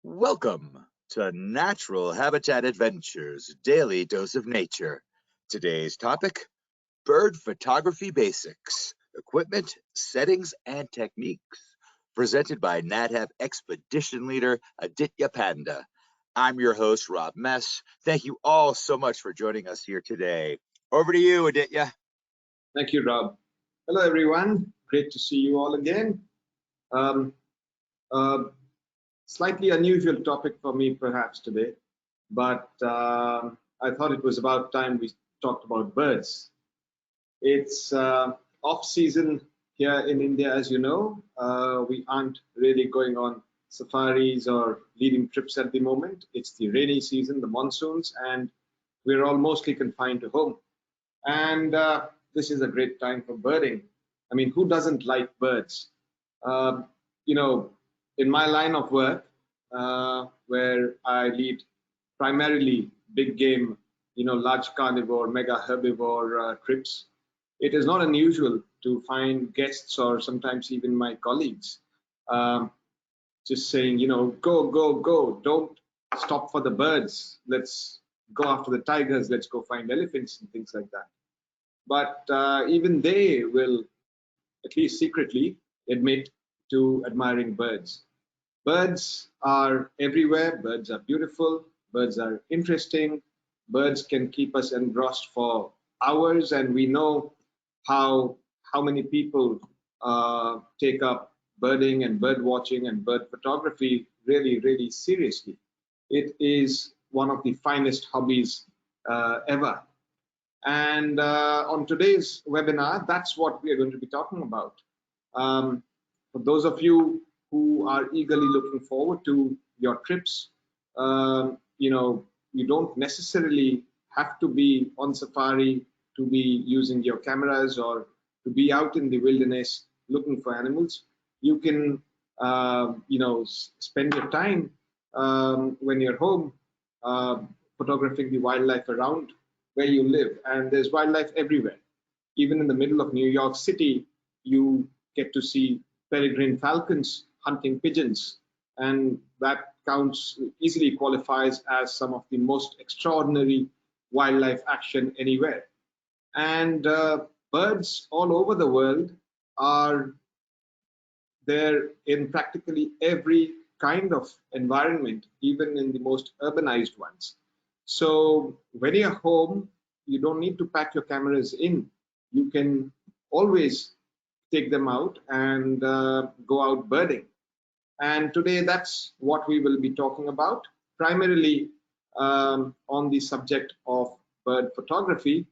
Welcome to Natural Habitat Adventures Daily Dose of Nature. Today's topic, bird photography basics, equipment, settings, and techniques, presented by NatHab Expedition Leader Aditya Panda. I'm your host, Rob Mess. Thank you all so much for joining us here today. Over to you, Aditya. Thank you, Rob. Hello, everyone. Great to see you all again. Um, uh, Slightly unusual topic for me, perhaps, today, but I thought it was about time we talked about birds. It's off season here in India, as you know. We aren't really going on safaris or leading trips at the moment. It's the rainy season, the monsoons, and we're all mostly confined to home. And this is a great time for birding. I mean, who doesn't like birds? Um, you know, in my line of work, where I lead primarily big game, large carnivore, mega herbivore trips, it is not unusual to find guests or sometimes even my colleagues um, just saying, go, go, go, don't stop for the birds. Let's go after the tigers. Let's go find elephants and things like that. But even they will, at least secretly, admit to admiring birds. Birds are everywhere. Birds are beautiful. Birds are interesting. Birds can keep us engrossed for hours, and we know how many people take up birding and bird watching and bird photography really, really seriously. It is one of the finest hobbies ever. And on today's webinar, that's what we are going to be talking about. For those of you who are eagerly looking forward to your trips, you don't necessarily have to be on safari to be using your cameras or to be out in the wilderness looking for animals. You can, spend your time when you're home photographing the wildlife around where you live, and there's wildlife everywhere. Even in the middle of New York City, you get to see peregrine falcons hunting pigeons, and that counts, easily qualifies as some of the most extraordinary wildlife action anywhere. And birds all over the world are there in practically every kind of environment, even in the most urbanized ones. So when you're home, you don't need to pack your cameras in. You can always take them out and go out birding. And today, that's what we will be talking about, primarily on the subject of bird photography.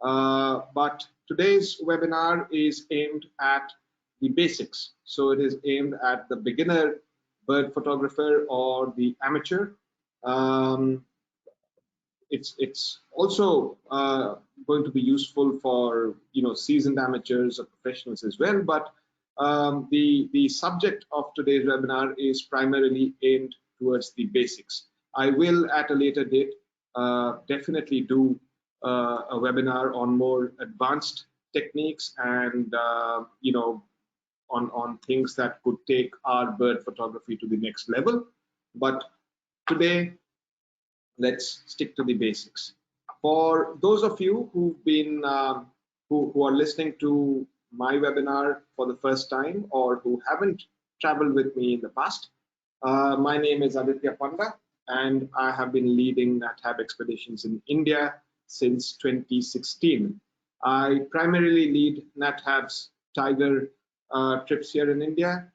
But today's webinar is aimed at the basics. So it is aimed at the beginner bird photographer or the amateur. It's also going to be useful for seasoned amateurs or professionals as well. But the subject of today's webinar is primarily aimed towards the basics. I will at a later date definitely do a webinar on more advanced techniques and on things that could take our bird photography to the next level. But today, let's stick to the basics. For those of you who've been who are listening to my webinar for the first time or who haven't traveled with me in the past, my name is Aditya Panda, and I have been leading NatHab expeditions in India since 2016. I primarily lead NatHab's tiger trips here in India,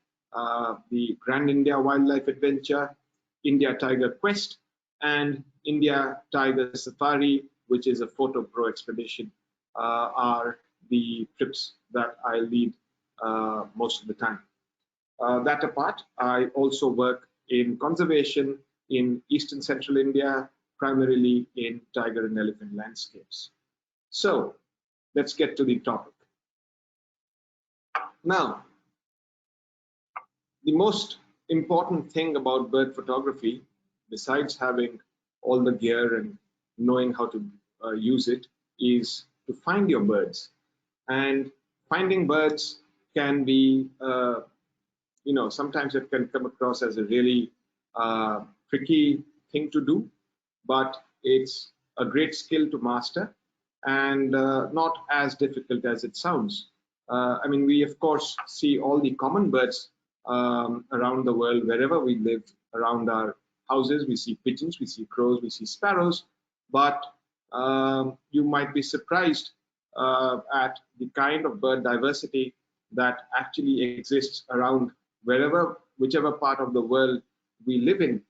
the Grand India Wildlife Adventure, India Tiger Quest, and India Tiger Safari, which is a photo pro expedition, are the trips that I lead most of the time. That apart, I also work in conservation in eastern central India, primarily in tiger and elephant landscapes. So let's get to the topic. Now, the most important thing about bird photography, besides having all the gear and knowing how to use it, is to find your birds. And finding birds can be, sometimes it can come across as a really tricky thing to do, but it's a great skill to master, and not as difficult as it sounds. I mean, we of course see all the common birds around the world, wherever we live, around our houses. We see pigeons, we see crows, we see sparrows, but you might be surprised at the kind of bird diversity that actually exists around whichever part of the world we live in,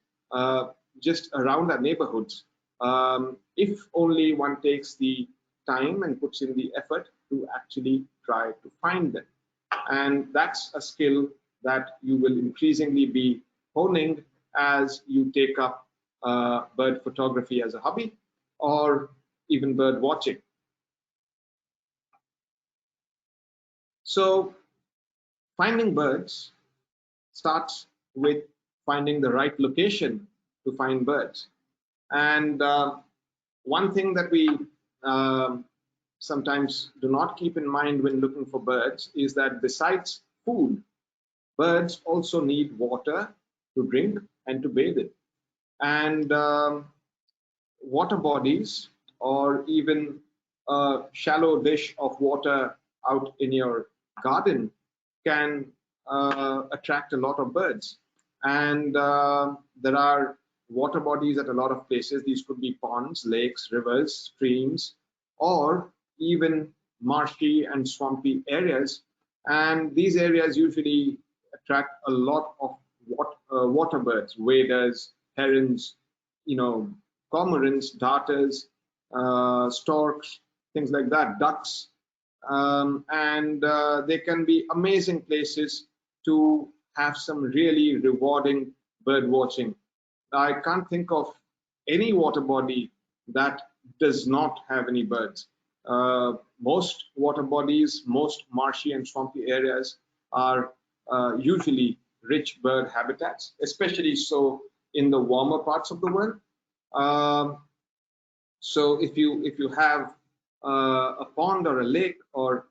just around our neighborhoods. If only one takes the time and puts in the effort to actually try to find them. And that's a skill that you will increasingly be honing as you take up bird photography as a hobby, or even bird watching. So finding birds starts with finding the right location to find birds. And one thing that we sometimes do not keep in mind when looking for birds is that besides food, birds also need water to drink and to bathe in. And water bodies, or even a shallow dish of water out in your garden, can attract a lot of birds. And there are water bodies at a lot of places. These could be ponds, lakes, rivers, streams, or even marshy and swampy areas. And these areas usually attract a lot of water birds, waders, herons, cormorants, darters, storks, things like that, ducks. And they can be amazing places to have some really rewarding bird watching. I can't think of any water body that does not have any birds. Most water bodies, most marshy and swampy areas are usually rich bird habitats, especially so in the warmer parts of the world. So if you have a pond or a lake, or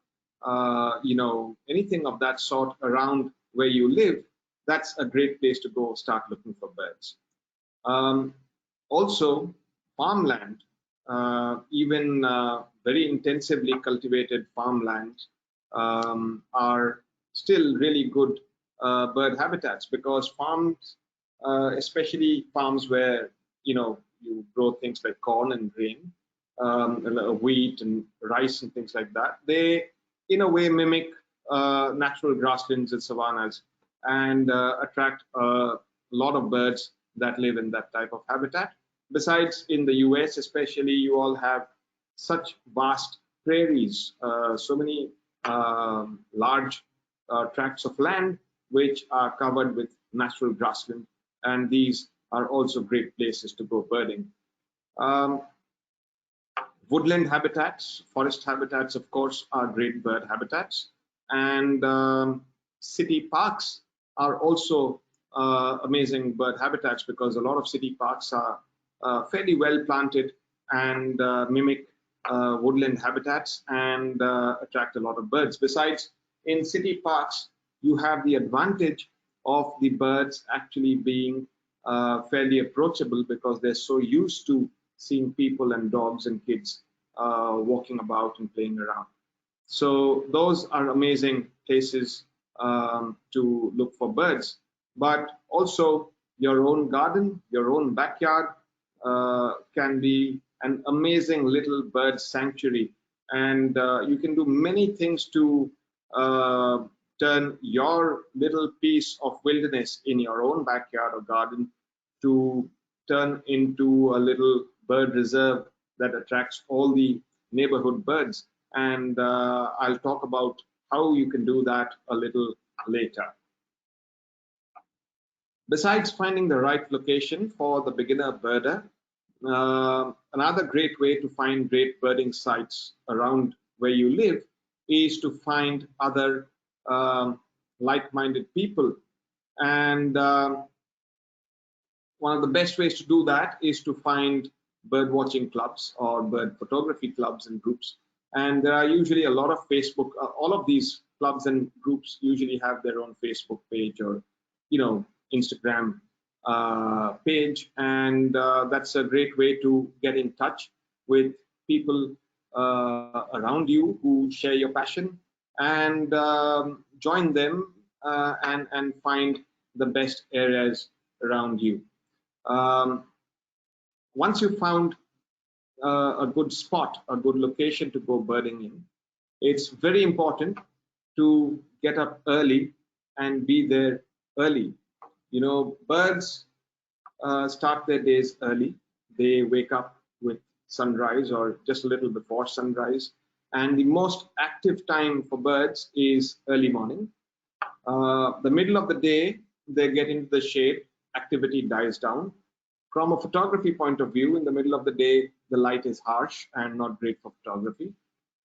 anything of that sort around where you live, that's a great place to go start looking for birds. Also, farmland, even very intensively cultivated farmlands, are still really good bird habitats, because farms, especially farms where you grow things like corn and grain, wheat and rice and things like that, they in a way mimic natural grasslands and savannas, and attract a lot of birds that live in that type of habitat. Besides, in the US especially, you all have such vast prairies, so many large tracts of land which are covered with natural grassland, and these are also great places to go birding. Woodland habitats, forest habitats, of course, are great bird habitats. And city parks are also amazing bird habitats, because a lot of city parks are fairly well planted and mimic woodland habitats, and attract a lot of birds. Besides, in city parks, you have the advantage of the birds actually being fairly approachable, because they're so used to seeing people and dogs and kids walking about and playing around. So those are amazing places to look for birds. But also, your own garden, your own backyard can be an amazing little bird sanctuary, and you can do many things to turn your little piece of wilderness in your own backyard or garden to turn into a little bird reserve that attracts all the neighborhood birds. And I'll talk about how you can do that a little later. Besides finding the right location for the beginner birder, another great way to find great birding sites around where you live is to find other like-minded people. And one of the best ways to do that is to find bird watching clubs or bird photography clubs and groups. And there are usually a lot of Facebook, all of these clubs and groups usually have their own Facebook page or Instagram page, and that's a great way to get in touch with people around you who share your passion, and join them and find the best areas around you. Um, Once you found a good spot, a good location to go birding in, it's very important to get up early and be there early. You know, birds start their days early. They wake up with sunrise or just a little before sunrise. And the most active time for birds is early morning. The middle of the day, they get into the shade, activity dies down. From a photography point of view, in the middle of the day, the light is harsh and not great for photography.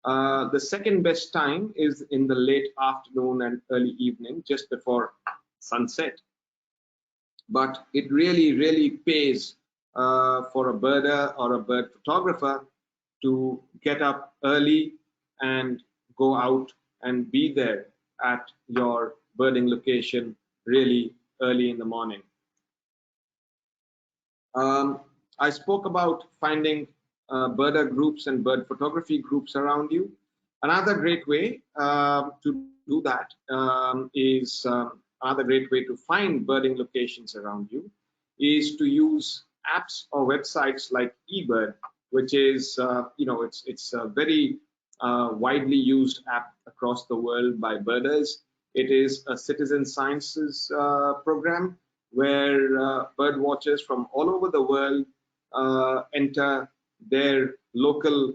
The second best time is in the late afternoon and early evening, just before sunset. But it really, really pays for a birder or a bird photographer to get up early and go out and be there at your birding location really early in the morning. I spoke about finding birder groups and bird photography groups around you. Another great way to do that is another great way to find birding locations around you is to use apps or websites like eBird, which is it's a very widely used app across the world by birders. It is a citizen sciences program where bird watchers from all over the world enter their local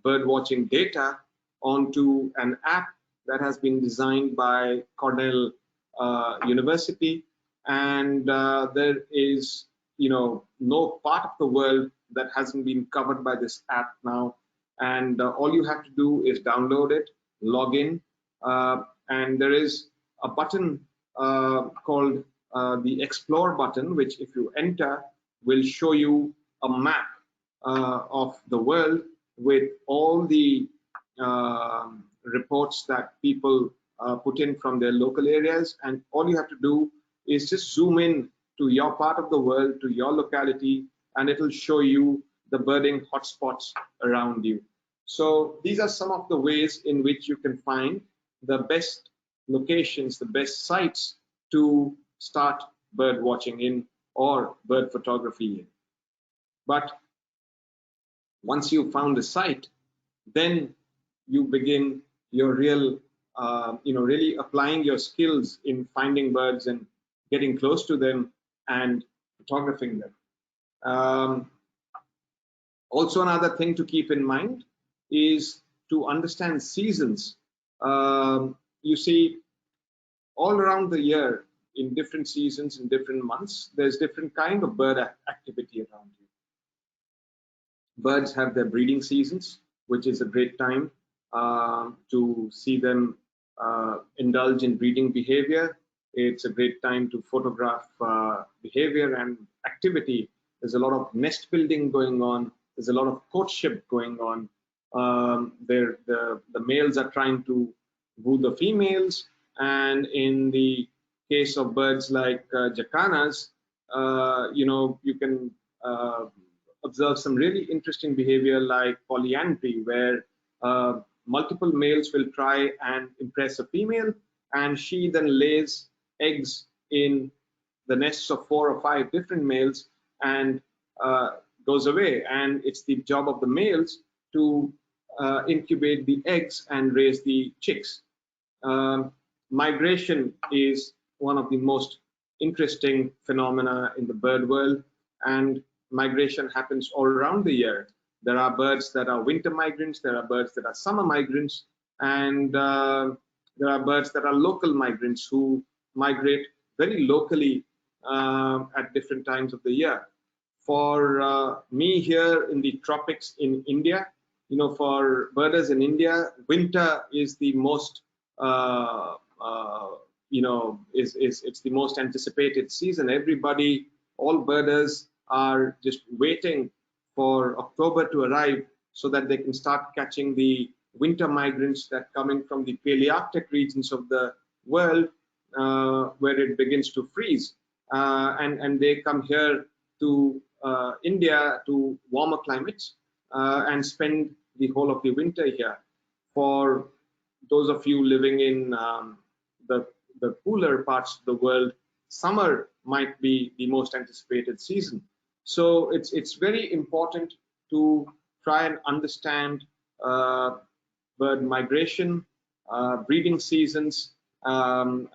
bird watching data onto an app that has been designed by Cornell University, and there is no part of the world that hasn't been covered by this app now, and all you have to do is download it, log in, and there is a button called the Explore button, which if you enter will show you a map of the world with all the reports that people put in from their local areas, and all you have to do is just zoom in to your part of the world, to your locality, and it'll show you the birding hotspots around you. So these are some of the ways in which you can find the best locations, the best sites to start bird watching in or bird photography in. But once you've found a site, then you begin your real, really applying your skills in finding birds and getting close to them and photographing them. Also, another thing to keep in mind is to understand seasons. You see, all around the year, in different seasons, in different months, there's different kind of bird activity around you. Birds have their breeding seasons, which is a great time to see them indulge in breeding behavior. It's a great time to photograph behavior and activity. There's a lot of nest building going on. There's a lot of courtship going on. The males are trying to woo the females, and in the case of birds like jacanas, you can observe some really interesting behavior like polyandry, where multiple males will try and impress a female, and she then lays eggs in the nests of 4 or 5 different males and goes away. And it's the job of the males to incubate the eggs and raise the chicks. Migration is one of the most interesting phenomena in the bird world, and migration happens all around the year. There are birds that are winter migrants, there are birds that are summer migrants, and there are birds that are local migrants who migrate very locally at different times of the year. For me here in the tropics in India, for birders in India, winter is the most it's the most anticipated season. Everybody, all birders are just waiting for October to arrive so that they can start catching the winter migrants that come in from the Palearctic regions of the world, where it begins to freeze, and they come here to India, to warmer climates, and spend the whole of the winter here. For those of you living in the, the cooler parts of the world, summer might be the most anticipated season. So it's very important to try and understand bird migration, breeding seasons, in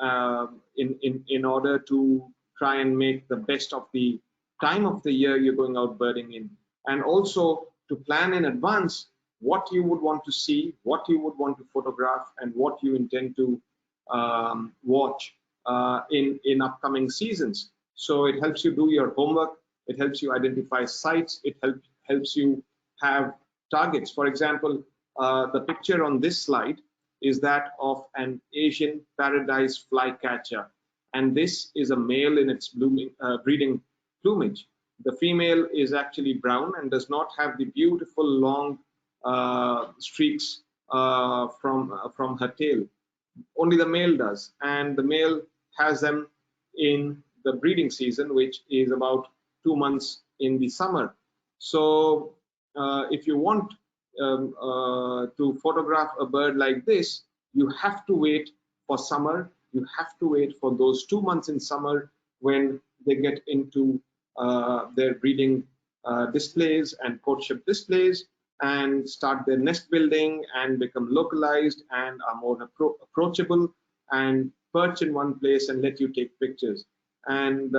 order to try and make the best of the time of the year you're going out birding in, and also to plan in advance what you would want to see, what you would want to photograph, and what you intend to watch in upcoming seasons. So it helps you do your homework, it helps you identify sites, it helps you have targets. For example, the picture on this slide is that of an Asian paradise flycatcher, and this is a male in its breeding plumage. The female is actually brown and does not have the beautiful long streaks from her tail. Only the male does, and the male has them in the breeding season, which is about 2 months in the summer. So if you want to photograph a bird like this, you have to wait for summer. You have to wait for those 2 months in summer when they get into their breeding displays and courtship displays, and start their nest building and become localized and are more approachable and perch in one place and let you take pictures. And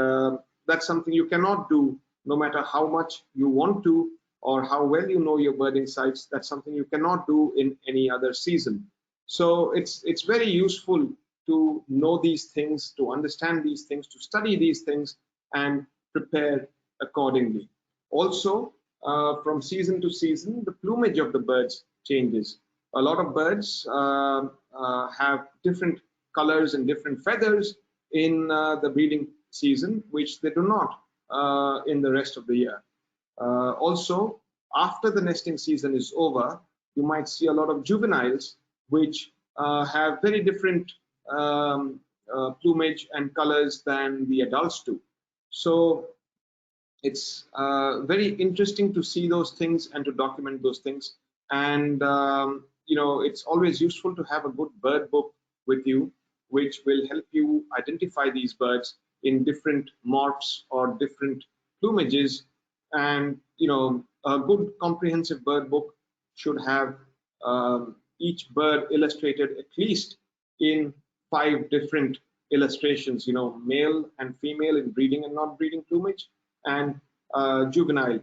that's something you cannot do no matter how much you want to or how well you know your birding sites. That's something you cannot do in any other season. So it's very useful to know these things, to understand these things, to study these things, and prepare accordingly. Also, from season to season, the plumage of the birds changes. A lot of birds have different colors and different feathers in the breeding season, which they do not in the rest of the year. Also, after the nesting season is over, you might see a lot of juveniles which have very different plumage and colors than the adults do. So it's very interesting to see those things and to document those things. And it's always useful to have a good bird book with you, which will help you identify these birds in different morphs or different plumages. And a good comprehensive bird book should have each bird illustrated at least in 5 different illustrations, male and female in breeding and not breeding plumage, and juvenile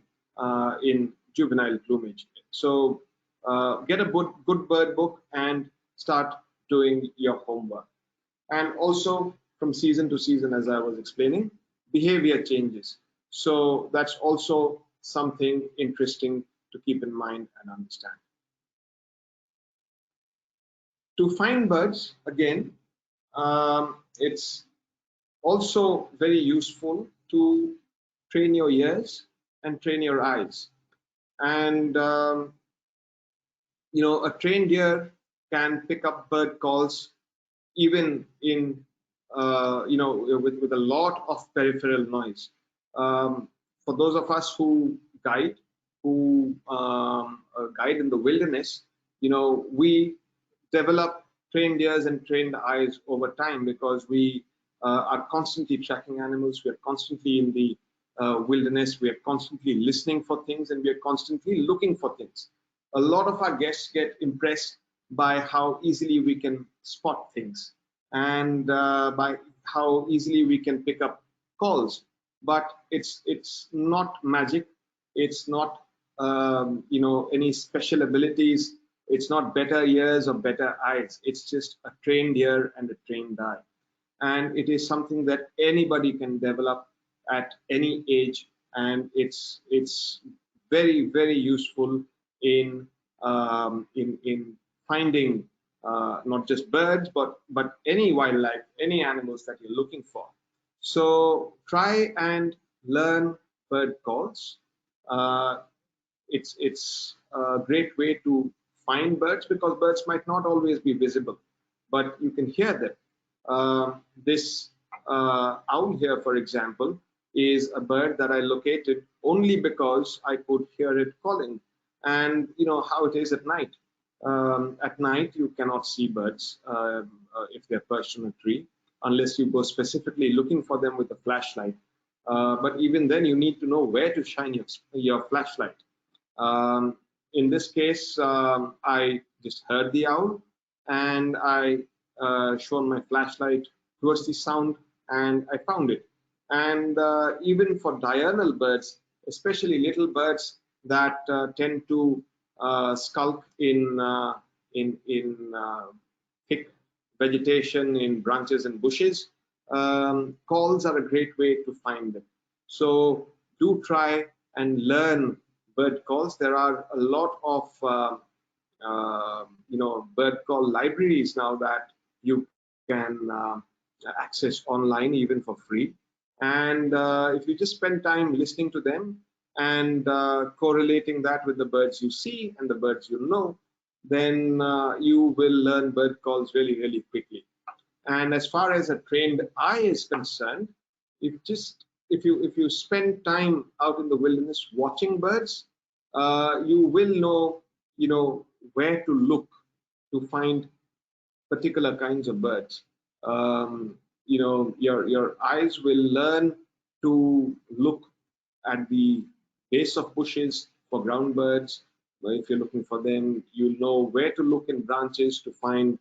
in juvenile plumage. So get a good bird book and start doing your homework. And also, from season to season, as I was explaining, behavior changes. So that's also something interesting to keep in mind and understand. To find birds, again, it's also very useful to train your ears and train your eyes. And a trained ear can pick up bird calls even in with a lot of peripheral noise. For those of us who guide in the wilderness, we develop trained ears and trained eyes over time, because we are constantly tracking animals. We are constantly in the wilderness. We are constantly listening for things, and we are constantly looking for things. A lot of our guests get impressed by how easily we can spot things, and by how easily we can pick up calls. But it's not magic. It's not any special abilities. It's not better ears or better eyes. It's just a trained ear and a trained eye. And it is something that anybody can develop at any age, and it's very, very useful in finding not just birds, but any wildlife, any animals that you're looking for. So try and learn bird calls. It's a great way to find birds, because birds might not always be visible, but you can hear them. This owl here, for example, is a bird that I located only because I could hear it calling. And you know how it is at night. At night, you cannot see birds if they're perched on a tree, unless you go specifically looking for them with a flashlight. But even then, you need to know where to shine your flashlight. In this case, I just heard the owl, and I shone my flashlight towards the sound, and I found it. And even for diurnal birds, especially little birds that tend to skulk in thick vegetation, in branches and bushes, calls are a great way to find them. So do try and learn bird calls. There are a lot of bird call libraries now that you can access online even for free. And if you just spend time listening to them and correlating that with the birds you see and the birds you know, then you will learn bird calls really, really quickly. And as far as a trained eye is concerned, if you spend time out in the wilderness watching birds, you will know where to look to find particular kinds of birds. Your eyes will learn to look at the base of bushes for ground birds. If you're looking for them, you'll know where to look in branches to find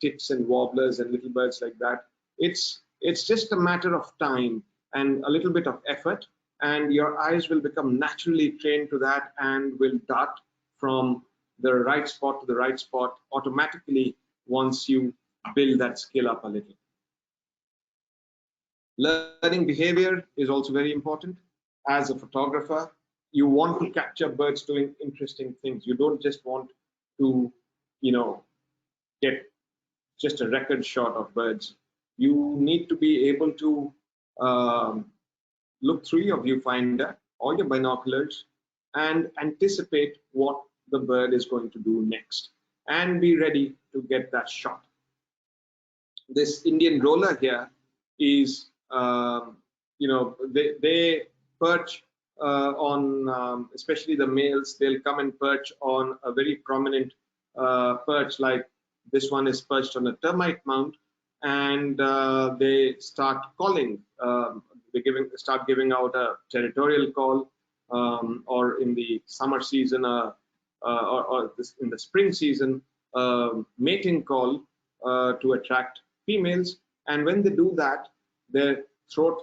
tits and warblers and little birds like that. It's just a matter of time and a little bit of effort, and your eyes will become naturally trained to that and will dart from the right spot to the right spot automatically once you build that skill up a little. Learning behavior is also very important. As a photographer, you want to capture birds doing interesting things. You don't just want to, get just a record shot of birds. You need to be able to look through your viewfinder or your binoculars and anticipate what the bird is going to do next and be ready to get that shot. This Indian roller here is, they perch on, especially the males, they'll come and perch on a very prominent perch, like this one is perched on a termite mound, and they start calling. They start giving out a territorial call, or in the summer season, or in the spring season, mating call to attract females. And when they do that, their throat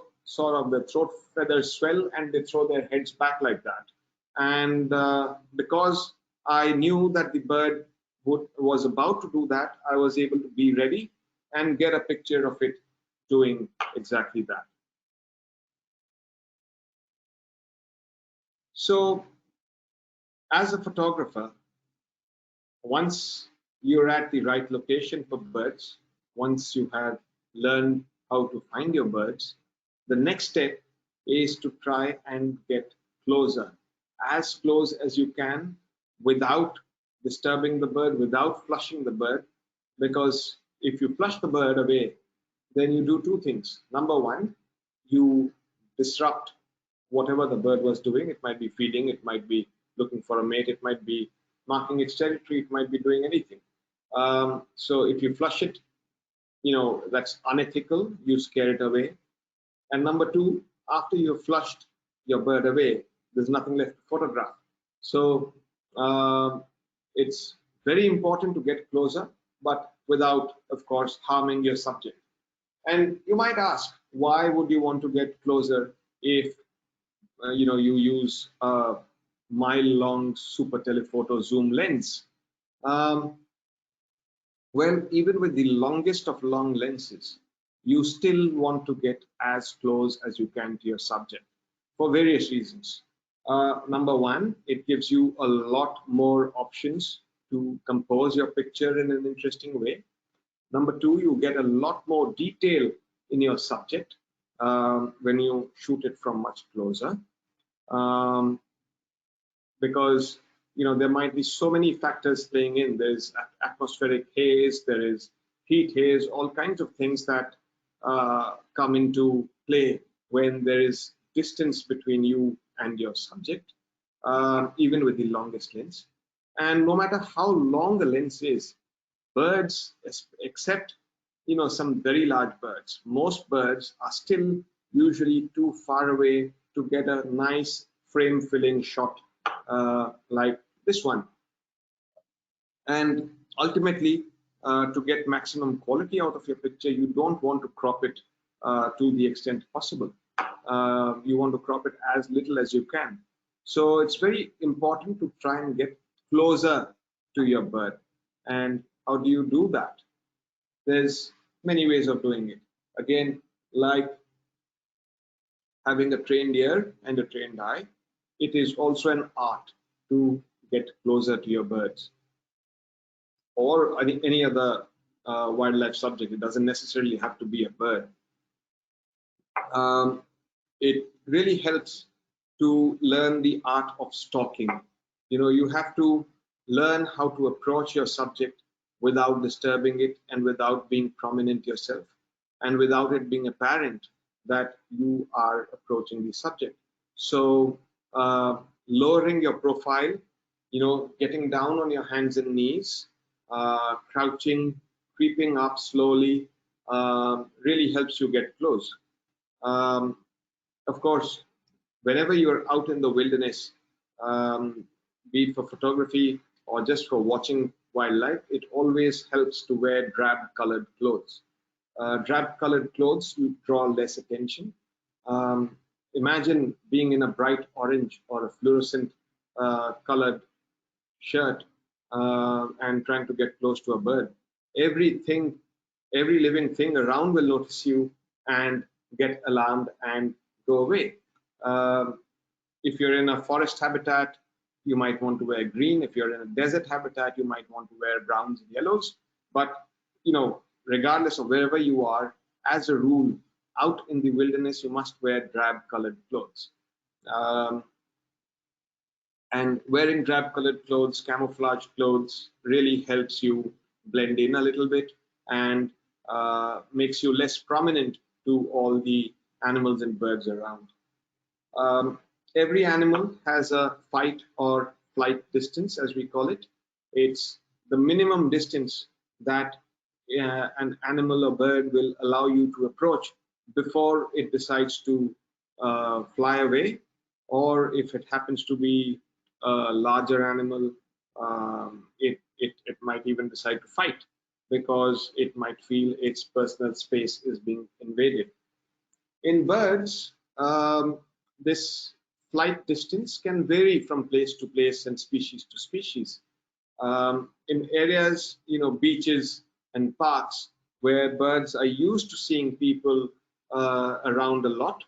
feathers swell and they throw their heads back like that. And because I knew that the bird was about to do that, I was able to be ready and get a picture of it doing exactly that. So as a photographer, once you're at the right location for birds, once you have learned how to find your birds, the next step is to try and get closer, as close as you can, without disturbing the bird, without flushing the bird. Because if you flush the bird away, then you do two things. Number one, you disrupt whatever the bird was doing. It might be feeding, it might be looking for a mate, it might be marking its territory, it might be doing anything. So if you flush it, that's unethical. You scare it away. And number two, after you've flushed your bird away, there's nothing left to photograph. So it's very important to get closer, but without, of course, harming your subject. And you might ask, why would you want to get closer if you use a mile-long super telephoto zoom lens? Well, even with the longest of long lenses, you still want to get as close as you can to your subject for various reasons. Number one, it gives you a lot more options to compose your picture in an interesting way. Number two, you get a lot more detail in your subject when you shoot it from much closer, because there might be so many factors playing in. There's atmospheric haze, there is heat, haze, all kinds of things that come into play when there is distance between you and your subject, even with the longest lens. And no matter how long the lens is, birds, except some very large birds, most birds are still usually too far away to get a nice frame filling shot like this one. And ultimately, to get maximum quality out of your picture, you don't want to crop it to the extent possible. You want to crop it as little as you can. So it's very important to try and get closer to your bird. And how do you do that? There's many ways of doing it. Again, like having a trained ear and a trained eye, it is also an art to get closer to your birds or any other wildlife subject. It doesn't necessarily have to be a bird. It really helps to learn the art of stalking. You have to learn how to approach your subject without disturbing it and without being prominent yourself and without it being apparent that you are approaching the subject. So lowering your profile, getting down on your hands and knees, crouching, creeping up slowly, really helps you get close. Of course, whenever you're out in the wilderness, be it for photography or just for watching wildlife, it always helps to wear drab colored clothes. Drab colored clothes, you draw less attention. Imagine being in a bright orange or a fluorescent colored shirt and trying to get close to a bird. Every living thing around will notice you and get alarmed and go away. If you're in a forest habitat, you might want to wear green. If you're in a desert habitat, you might want to wear browns and yellows. But regardless of wherever you are, as a rule, out in the wilderness, you must wear drab colored clothes. And wearing drab colored clothes, camouflage clothes, really helps you blend in a little bit and makes you less prominent to all the animals and birds around. Every animal has a fight or flight distance, as we call it. It's the minimum distance that an animal or bird will allow you to approach before it decides to fly away, or if it happens to be a larger animal, it might even decide to fight because it might feel its personal space is being invaded. In birds, this flight distance can vary from place to place and species to species. In areas, beaches and parks where birds are used to seeing people around a lot,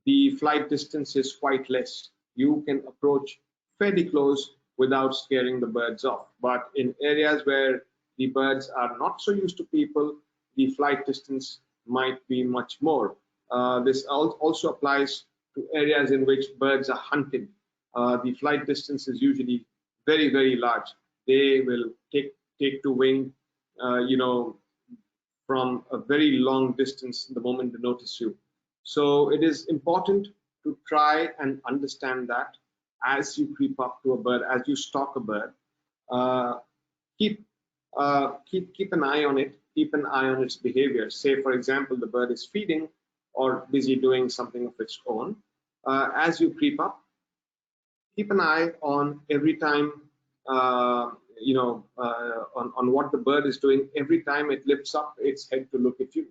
the flight distance is quite less. You can approach fairly close without scaring the birds off. But in areas where the birds are not so used to people, the flight distance might be much more. This also applies to areas in which birds are hunted. The flight distance is usually very, very large. They will take to wing, from a very long distance the moment they notice you. So it is important to try and understand that as you creep up to a bird, as you stalk a bird, keep an eye on it, keep an eye on its behavior. Say, for example, the bird is feeding or busy doing something of its own. As you creep up, keep an eye on every time, on what the bird is doing. Every time it lifts up its head to look at you.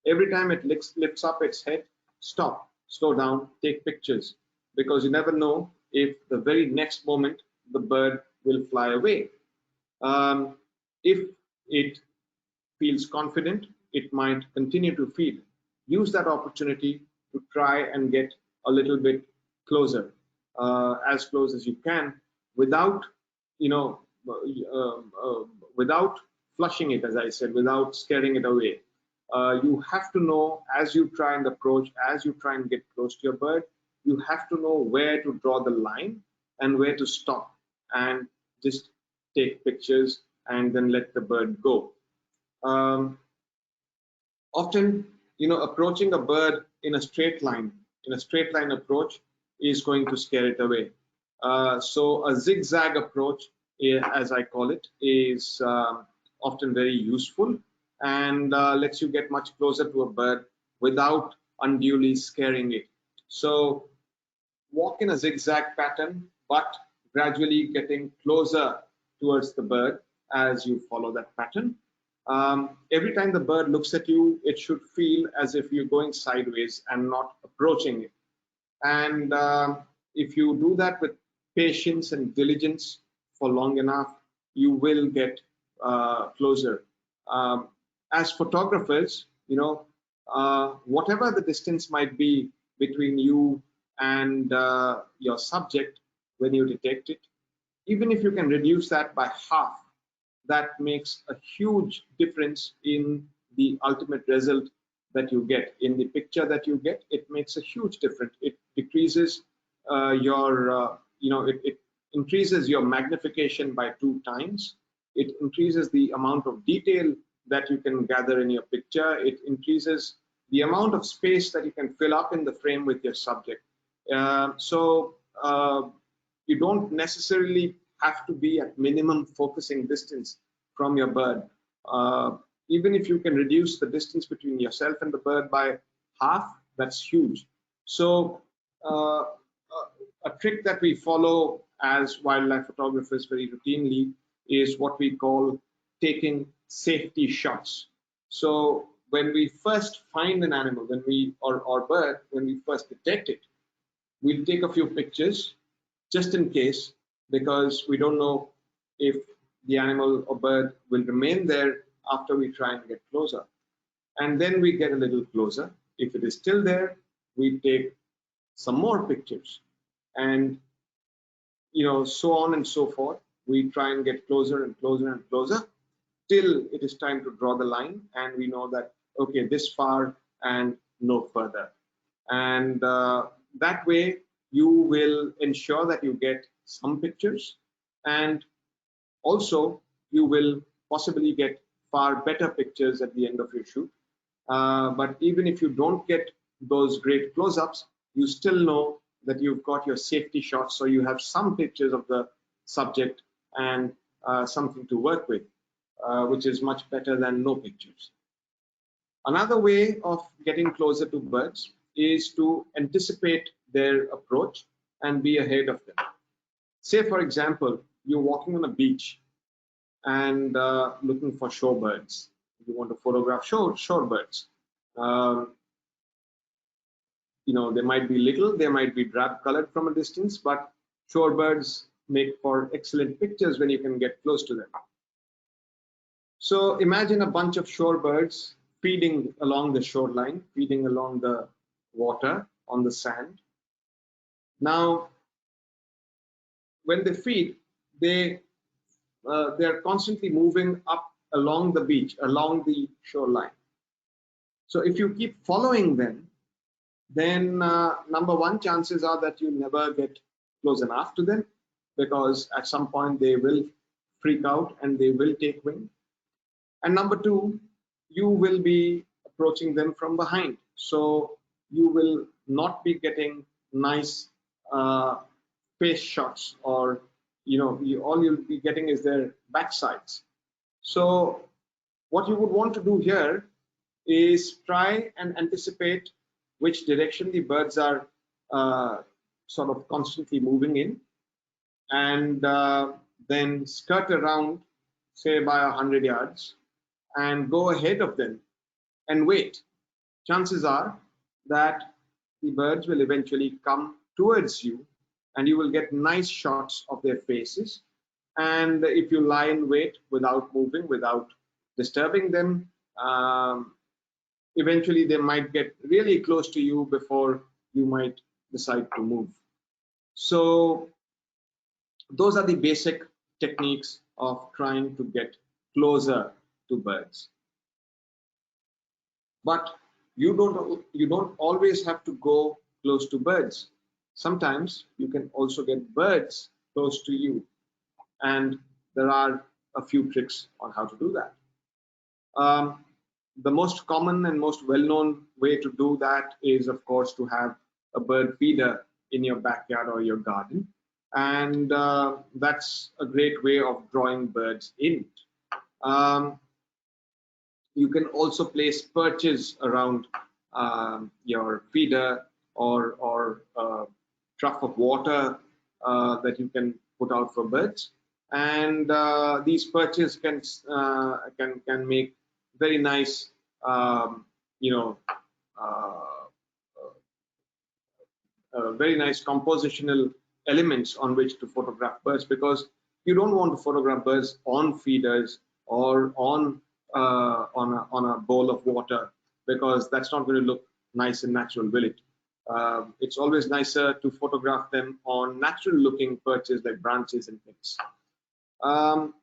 Every time it lifts up its head, stop, slow down, take pictures, because you never know if the very next moment the bird will fly away. If it feels confident, it might continue to feed. Use that opportunity to try and get a little bit closer, as close as you can, without, without flushing it, as I said, without scaring it away. You have to know, as you try and approach, as you try and get close to your bird, you have to know where to draw the line and where to stop and just take pictures and then let the bird go. Often, approaching a bird in a straight line, approach is going to scare it away. So a zigzag approach, as I call it, is often very useful and lets you get much closer to a bird without unduly scaring it. So walk in a zigzag pattern, but gradually getting closer towards the bird as you follow that pattern. Every time the bird looks at you, it should feel as if you're going sideways and not approaching it. And if you do that with patience and diligence for long enough, you will get closer. As photographers, whatever the distance might be between you and your subject when you detect it, even if you can reduce that by half, that makes a huge difference in the ultimate result that you get. In the picture that you get, it makes a huge difference. It decreases it increases your magnification by 2 times. It increases the amount of detail that you can gather in your picture. It increases the amount of space that you can fill up in the frame with your subject. So you don't necessarily have to be at minimum focusing distance from your bird. Even if you can reduce the distance between yourself and the bird by half, that's huge. So a trick that we follow as wildlife photographers very routinely is what we call taking safety shots. So when we first find an animal, or bird, when we first detect it, we'll take a few pictures just in case, because we don't know if the animal or bird will remain there after we try and get closer. And then we get a little closer. If it is still there, we take some more pictures, and so on and so forth. We try and get closer and closer and closer till it is time to draw the line, and we know that, okay, this far and no further. And that way you will ensure that you get some pictures, and also you will possibly get far better pictures at the end of your shoot. But even if you don't get those great close-ups, you still know that you've got your safety shots, so you have some pictures of the subject and something to work with, which is much better than no pictures. Another way of getting closer to birds is to anticipate their approach and be ahead of them. Say, for example, you're walking on a beach and looking for shorebirds. You want to photograph shorebirds. They might be little, they might be drab colored from a distance, but shorebirds make for excellent pictures when you can get close to them. So imagine a bunch of shorebirds feeding along the shoreline, feeding along the water on the sand. Now, when they feed, they are constantly moving up along the beach, along the shoreline. So if you keep following them, then number one, chances are that you never get close enough to them, because at some point they will freak out and they will take wing. And number two, you will be approaching them from behind, so you will not be getting nice face shots, or all you'll be getting is their backsides. So what you would want to do here is try and anticipate which direction the birds are sort of constantly moving in, and then skirt around, say by 100 yards, and go ahead of them and wait. Chances are that the birds will eventually come towards you, and you will get nice shots of their faces. And if you lie in wait without moving, without disturbing them, eventually they might get really close to you before you might decide to move. So those are the basic techniques of trying to get closer to birds. But you don't always have to go close to birds. Sometimes you can also get birds close to you, and there are a few tricks on how to do that. The most common and most well-known way to do that is, of course, to have a bird feeder in your backyard or your garden, and that's a great way of drawing birds in. Um, you can also place perches around your feeder, or trough of water that you can put out for birds, and these perches can make very nice, you know uh, very nice compositional elements on which to photograph birds, because you don't want to photograph birds on feeders or on a bowl of water, because that's not going to look nice and natural, will it? It's always nicer to photograph them on natural looking perches like branches and things. Um,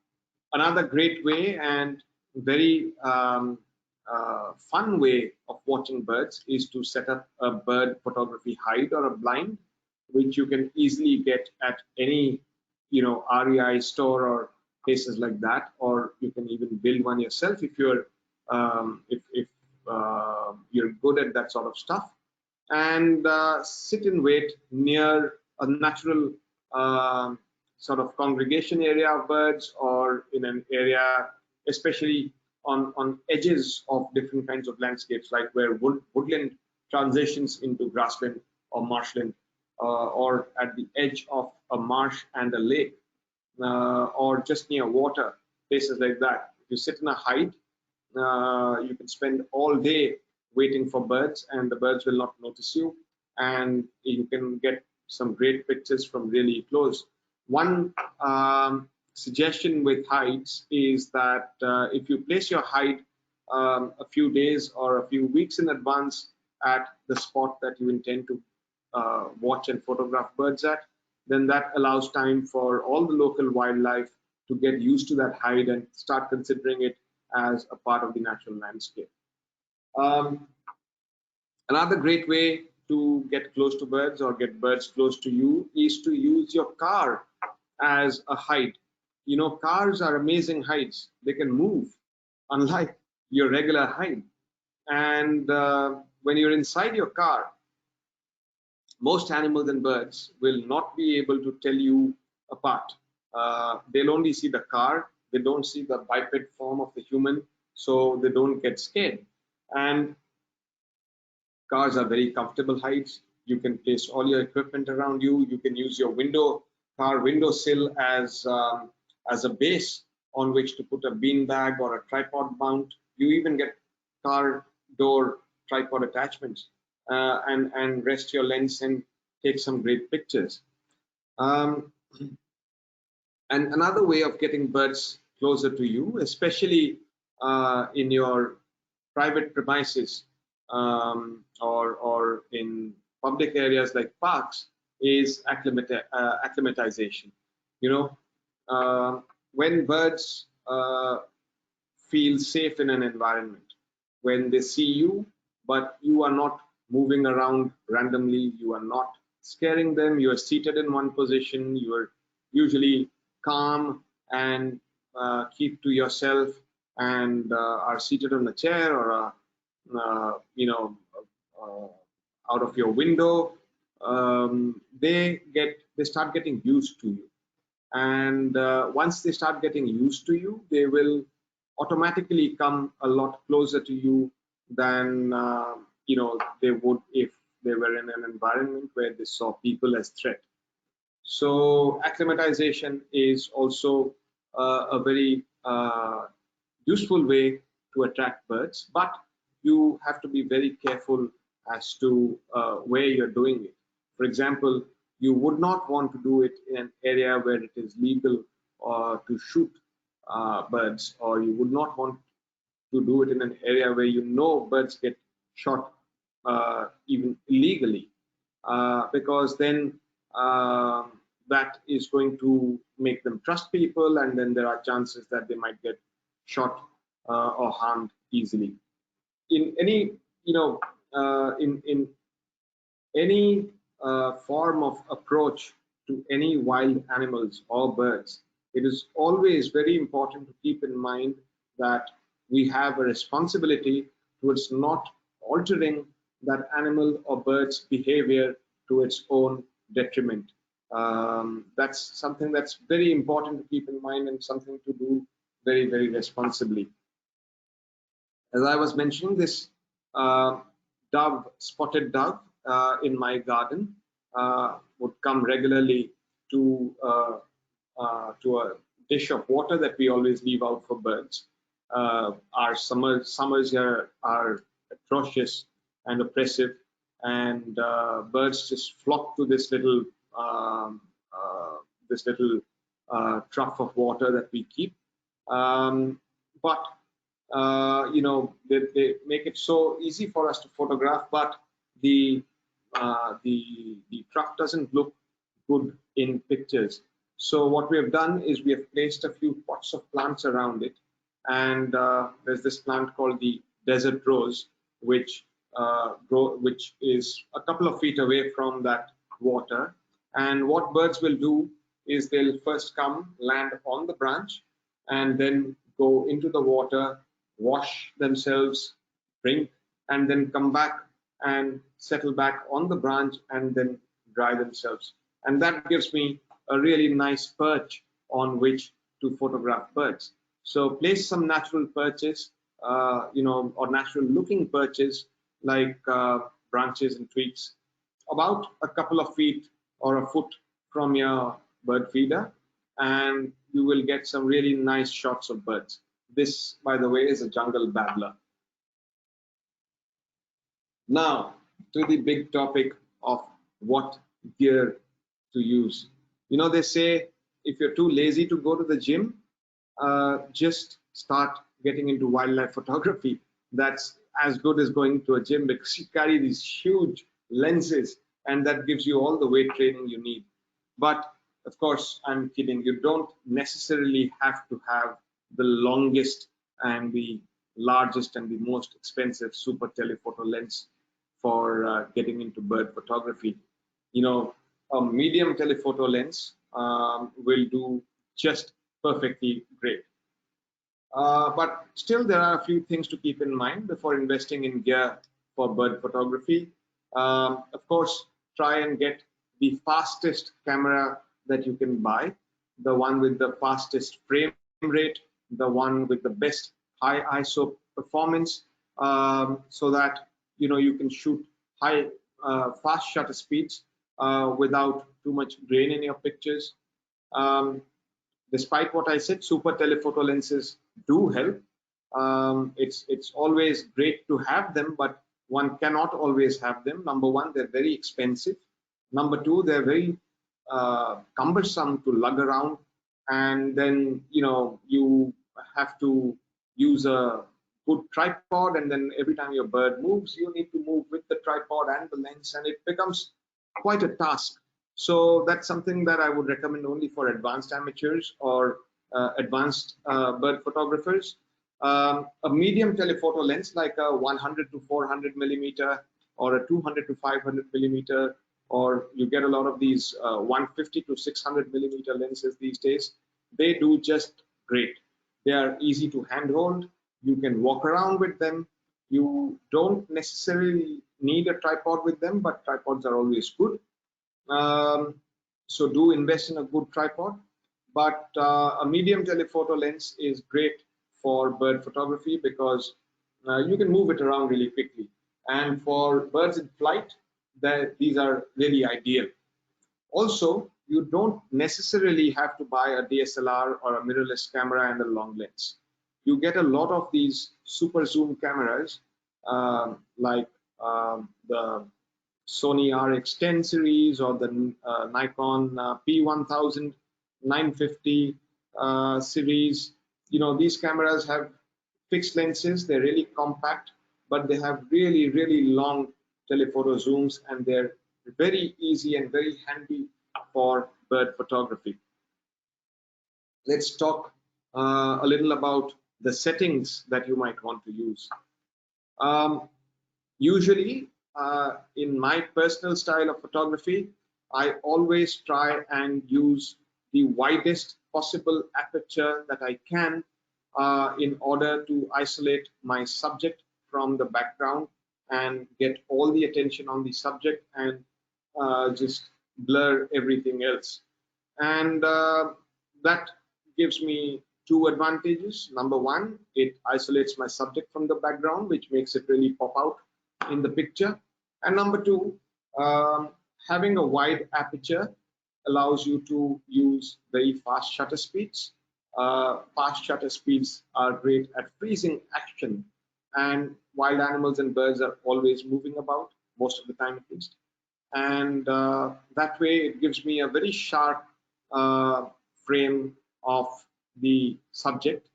Another great way and very fun way of watching birds is to set up a bird photography hide or a blind, which you can easily get at any REI store or places like that, or you can even build one yourself if you're good at that sort of stuff, and sit and wait near a natural um sort of congregation area of birds, or in an area, especially on edges of different kinds of landscapes, like where woodland transitions into grassland or marshland, or at the edge of a marsh and a lake, or just near water, places like that. If you sit in a hide, you can spend all day waiting for birds, and the birds will not notice you, and you can get some great pictures from really close. One suggestion with hides is that if you place your hide a few days or a few weeks in advance at the spot that you intend to watch and photograph birds at, then that allows time for all the local wildlife to get used to that hide and start considering it as a part of the natural landscape. Um, Another great way to get close to birds or get birds close to you is to use your car as a hide. Cars are amazing hides. They can move, unlike your regular hide. And when you're inside your car, most animals and birds will not be able to tell you apart. They'll only see the car. They don't see the biped form of the human, so they don't get scared. And cars are very comfortable hides. You can place all your equipment around you. You can use your car windowsill as a base on which to put a bean bag or a tripod mount. You even get car door tripod attachments, and rest your lens and take some great pictures. Um, and another way of getting birds closer to you, especially in your private premises, or in public areas like parks, is acclimatization. You know, when birds feel safe in an environment, when they see you, but you are not moving around randomly, you are not scaring them, you are seated in one position, you are usually calm and keep to yourself, and are seated on a chair or uh, out of your window, they start getting used to you, and once they start getting used to you, they will automatically come a lot closer to you than they would if they were in an environment where they saw people as threat. So acclimatization is also a very useful way to attract birds, but you have to be very careful as to where you're doing it. For example, you would not want to do it in an area where it is legal to shoot birds, or you would not want to do it in an area where birds get shot even illegally, because then that is going to make them trust people, and then there are chances that they might get shot or harmed easily. In any, in any form of approach to any wild animals or birds, it is always very important to keep in mind that we have a responsibility towards not altering that animal or bird's behavior to its own detriment. That's something that's very important to keep in mind and something to do very, very responsibly. As I was mentioning, this spotted dove in my garden would come regularly to a dish of water that we always leave out for birds. Our summers here are atrocious and oppressive, and birds just flock to um, uh, this little trough of water that we keep. But they make it so easy for us to photograph, but the the trough doesn't look good in pictures. So what we have done is we have placed a few pots of plants around it, and there's this plant called the desert rose, which which is a couple of feet away from that water. And what birds will do is they'll first come land on the branch and then go into the water, wash themselves, drink, and then come back and settle back on the branch and then dry themselves. And that gives me a really nice perch on which to photograph birds. So place some natural perches, or natural looking perches like branches and twigs about a couple of feet or a foot from your bird feeder, and you will get some really nice shots of birds. This, by the way, is a jungle babbler. Now, to the big topic of what gear to use. They say if you're too lazy to go to the gym, just start getting into wildlife photography. That's as good as going to a gym, because you carry these huge lenses and that gives you all the weight training you need. But of course, I'm kidding. You don't necessarily have to have the longest and the largest and the most expensive super telephoto lens for getting into bird photography. A medium telephoto lens will do just perfectly great. But still, there are a few things to keep in mind before investing in gear for bird photography. Of course, try and get the fastest camera that you can buy, the one with the fastest frame rate, the one with the best high ISO performance, so that you can shoot high fast shutter speeds without too much grain in your pictures. Despite what I said, super telephoto lenses do help. It's always great to have them, but one cannot always have them. Number one, they're very expensive. Number two, they're very cumbersome to lug around, and then you have to use a good tripod, and then every time your bird moves, you need to move with the tripod and the lens, and it becomes quite a task. So that's something that I would recommend only for advanced amateurs or advanced bird photographers. A medium telephoto lens like a 100 to 400 millimeter or a 200 to 500 millimeter, or you get a lot of these 150 to 600 millimeter lenses these days. They do just great. They are easy to handhold. You can walk around with them. You don't necessarily need a tripod with them, but tripods are always good. So do invest in a good tripod. But a medium telephoto lens is great for bird photography because you can move it around really quickly. And for birds in flight, these are really ideal. Also, you don't necessarily have to buy a DSLR or a mirrorless camera and a long lens. You get a lot of these super zoom cameras like the Sony RX10 series or the Nikon P1000 950 series. These cameras have fixed lenses. They're really compact, but they have really, really long telephoto zooms, and they're very easy and very handy for bird photography. Let's talk a little about the settings that you might want to use. Usually, in my personal style of photography, I always try and use the widest possible aperture that I can in order to isolate my subject from the background and get all the attention on the subject and just blur everything else. And that gives me two advantages. Number one, it isolates my subject from the background, which makes it really pop out in the picture. And number two, having a wide aperture allows you to use very fast shutter speeds. Fast shutter speeds are great at freezing action, and wild animals and birds are always moving about, most of the time at least. And that way it gives me a very sharp frame of the subject,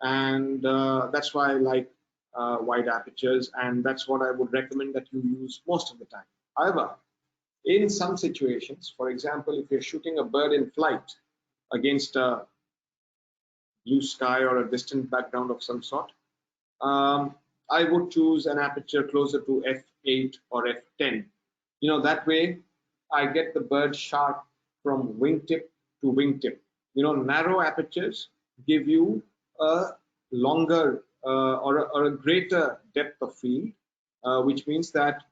and that's why I like wide apertures, and that's what I would recommend that you use most of the time. However, in some situations, for example, if you're shooting a bird in flight against a blue sky or a distant background of some sort, I would choose an aperture closer to f8 or f10. That way I get the bird sharp from wingtip to wingtip. Narrow apertures give you a longer or a greater depth of field, which means that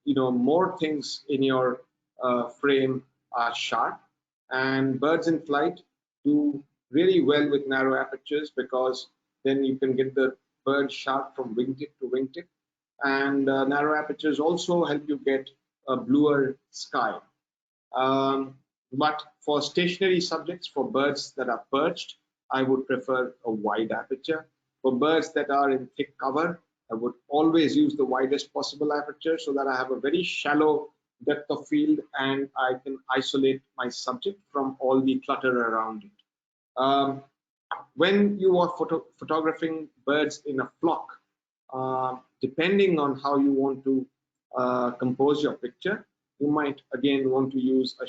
more things in your frame are sharp, and birds in flight do really well with narrow apertures, because then you can get the bird sharp from wingtip to wingtip. And narrow apertures also help you get a bluer sky. But for stationary subjects, for birds that are perched, I would prefer a wide aperture. For birds that are in thick cover, I would always use the widest possible aperture, so that I have a very shallow depth of field and I can isolate my subject from all the clutter around it. When you are photographing birds in a flock, depending on how you want to compose your picture, you might again want to use a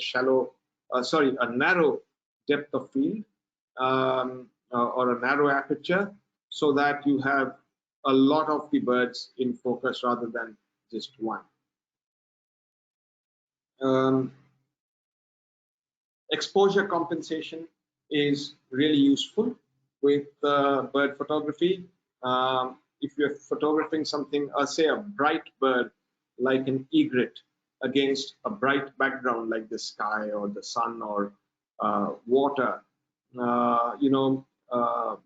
narrow depth of field, or a narrow aperture, so that you have a lot of the birds in focus rather than just one. Exposure compensation is really useful with bird photography. If you're photographing something, say a bright bird like an egret against a bright background like the sky or the sun or water,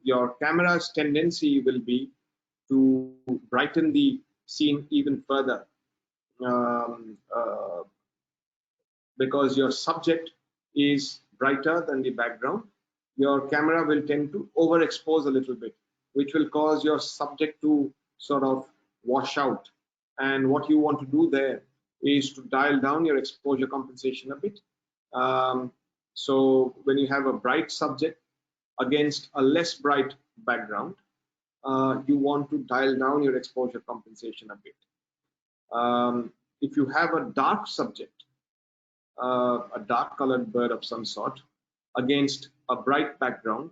your camera's tendency will be to brighten the scene even further, because your subject is brighter than the background. Your camera will tend to overexpose a little bit, which will cause your subject to sort of wash out. And what you want to do there is to dial down your exposure compensation a bit. So when you have a bright subject against a less bright background, you want to dial down your exposure compensation a bit. If you have a dark subject, a dark colored bird of some sort against a bright background,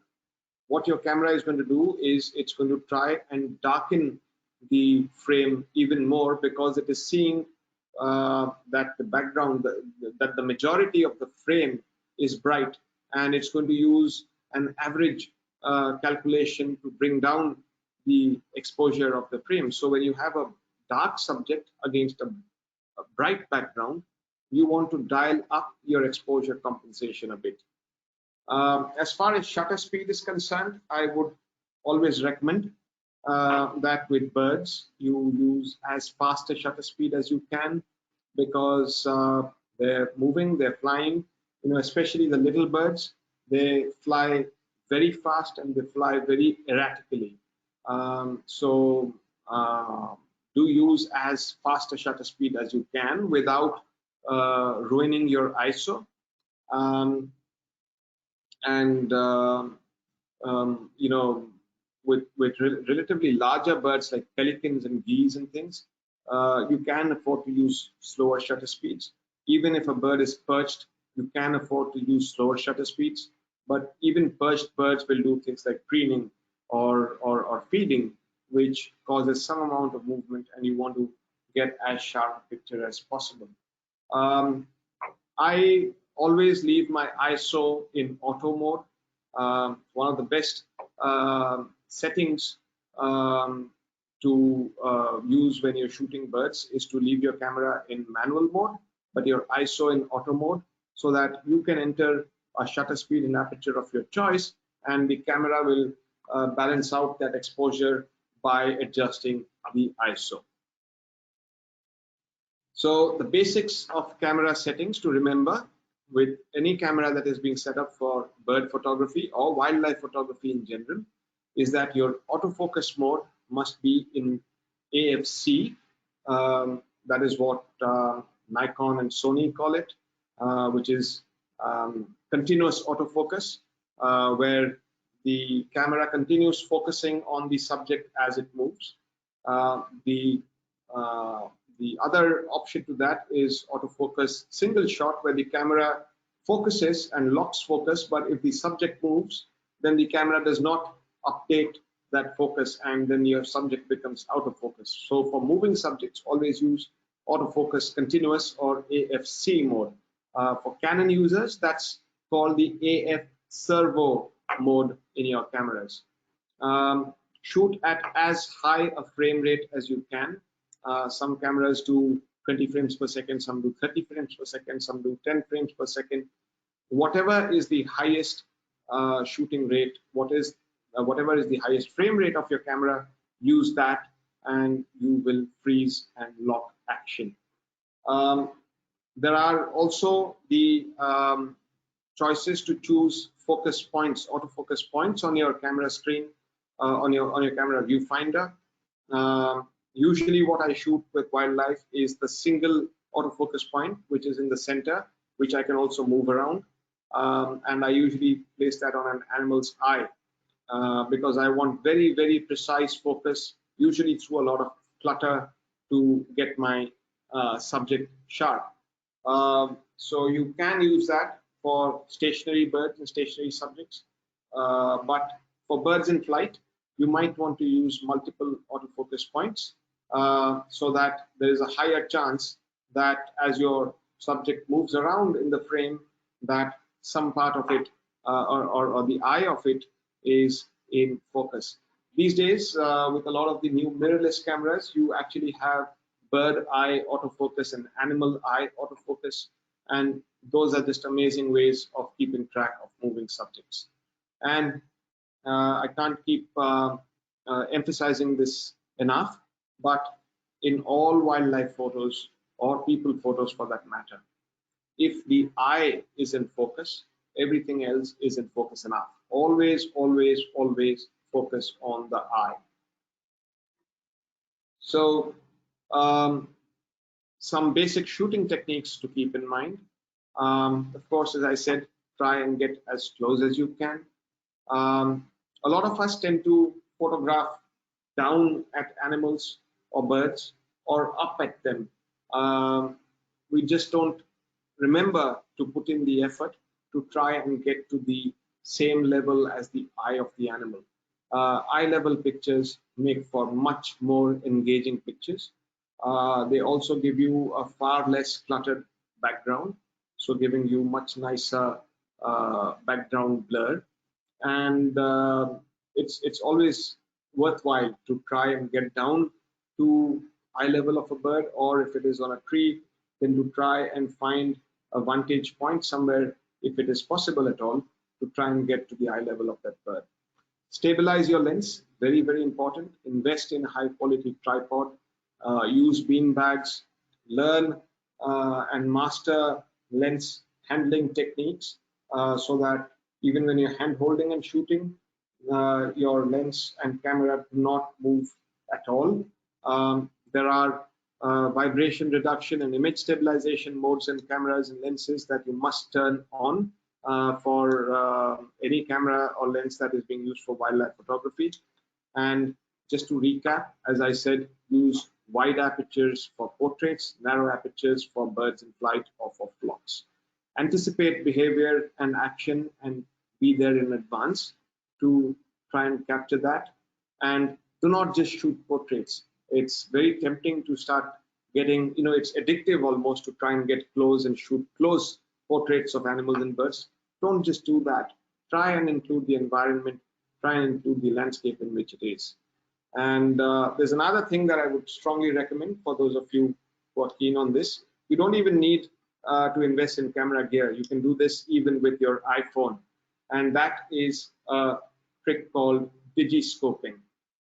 what your camera is going to do is it's going to try and darken the frame even more, because it is seeing that the background, that the majority of the frame is bright, and it's going to use an average calculation to bring down the exposure of the frame. So when you have a dark subject against a bright background, you want to dial up your exposure compensation a bit. As far as shutter speed is concerned, I would always recommend that with birds you use as fast a shutter speed as you can, because they're moving, they're flying, especially the little birds, they fly very fast and they fly very erratically. So do use as fast a shutter speed as you can without ruining your ISO. With relatively larger birds like pelicans and geese and things, you can afford to use slower shutter speeds. Even if a bird is perched, you can afford to use slower shutter speeds. But even perched birds will do things like preening or feeding, which causes some amount of movement, and you want to get as sharp a picture as possible. I always leave my ISO in auto mode. One of the best settings to use when you're shooting birds is to leave your camera in manual mode, but your ISO in auto mode, so that you can enter a shutter speed and aperture of your choice, and the camera will balance out that exposure by adjusting the ISO. So the basics of camera settings to remember with any camera that is being set up for bird photography or wildlife photography in general is that your autofocus mode must be in AFC. That is what Nikon and Sony call it, which is continuous autofocus, where the camera continues focusing on the subject as it moves. The other option to that is autofocus single shot, where the camera focuses and locks focus, but if the subject moves, then the camera does not update that focus, and then your subject becomes out of focus. So for moving subjects, always use autofocus continuous or AFC mode. For Canon users, that's called the AF servo mode in your cameras. Shoot at as high a frame rate as you can. Some cameras do 20 frames per second, some do 30 frames per second, some do 10 frames per second. Whatever is the highest shooting rate, whatever is the highest frame rate of your camera, use that and you will freeze and lock action. There are also the choices to choose focus points, autofocus points on your camera screen, on your camera viewfinder. Usually what I shoot with wildlife is the single autofocus point, which is in the center, which I can also move around. And I usually place that on an animal's eye because I want very, very precise focus, usually through a lot of clutter to get my subject sharp. So you can use that for stationary birds and stationary subjects. But for birds in flight, you might want to use multiple autofocus points so that there is a higher chance that as your subject moves around in the frame, that some part of it or the eye of it is in focus. These days, with a lot of the new mirrorless cameras, you actually have bird eye autofocus and animal eye autofocus, and those are just amazing ways of keeping track of moving subjects. And I can't keep emphasizing this enough, but in all wildlife photos or people photos for that matter, if the eye is in focus, everything else is in focus enough. Always, always, always focus on the eye. So some basic shooting techniques to keep in mind. Of course, as I said, try and get as close as you can. A lot of us tend to photograph down at animals or birds or up at them. We just don't remember to put in the effort to try and get to the same level as the eye of the animal. Eye level pictures make for much more engaging pictures. They also give you a far less cluttered background, so giving you much nicer background blur. And it's always worthwhile to try and get down to eye level of a bird, or if it is on a tree, then to try and find a vantage point somewhere, if it is possible at all, to try and get to the eye level of that bird. Stabilize your lens, very, very important. Invest in a high quality tripod, use bean bags, learn and master lens handling techniques so that even when you're hand holding and shooting, your lens and camera do not move at all. There are vibration reduction and image stabilization modes in cameras and lenses that you must turn on for any camera or lens that is being used for wildlife photography. And just to recap, as I said, use wide apertures for portraits, narrow apertures for birds in flight or for flocks. Anticipate behavior and action and be there in advance to try and capture that. And do not just shoot portraits. It's very tempting to start getting, it's addictive almost to try and get close and shoot close portraits of animals and birds. Don't just do that. Try and include the environment try and include the landscape in which it is. And there's another thing that I would strongly recommend for those of you who are keen on this. You don't even need to invest in camera gear. You can do this even with your iPhone, and that is a trick called digiscoping.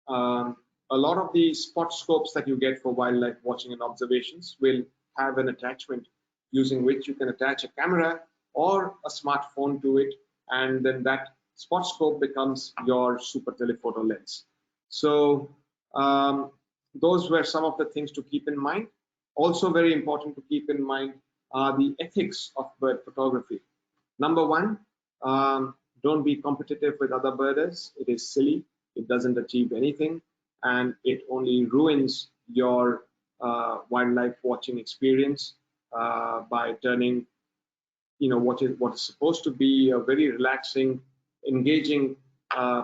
A lot of the spot scopes that you get for wildlife watching and observations will have an attachment using which you can attach a camera or a smartphone to it, and then that spot scope becomes your super telephoto lens. So those were some of the things to keep in mind. Also very important to keep in mind are the ethics of bird photography. Number one, don't be competitive with other birders. It is silly. It doesn't achieve anything, and it only ruins your wildlife watching experience by turning, what is supposed to be a very relaxing, engaging